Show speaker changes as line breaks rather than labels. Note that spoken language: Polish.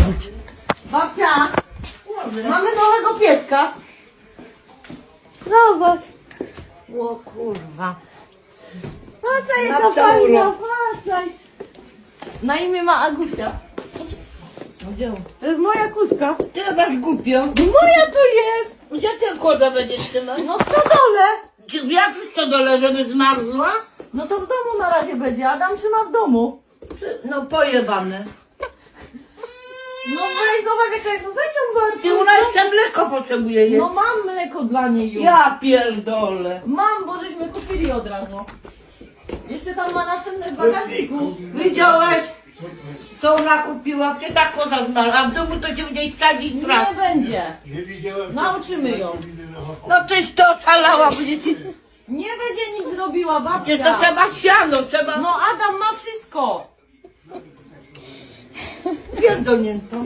Chodź. Babcia, mamy nowego pieska. Zobacz. O kurwa. Patrzaj, jaka fajna, patrzaj. Na imię ma Agusia. To jest moja kuska.
Ty masz głupio.
Moja tu jest.
Gdzie ten koza będziesz trzymać?
No w stodole.
Jak w stodole, żeby zmarzła?
No to w domu na razie będzie. Adam trzyma w domu.
No pojebane.
No weź, zobacz jaka, no weź ją
Ty
bardzo.
ona jeszcze mleko potrzebuje jeść.
No mam mleko dla niej już.
Ja pierdolę.
Mam, bo żeśmy kupili od razu. Jeszcze tam ma następne w bagażniku.
Widziałeś? Co ona kupiła? Ty ta koza zmarła, a w domu to się gdzieś sadzi strach.
Nie będzie.
Nie widziałem.
Nauczymy ją.
No tyś to szalała, będziecie...
Nie będzie nic zrobiła
Przecież to
babcia.
trzeba siano, trzeba...
No Adam ma wszystko.
Pierdolnięto.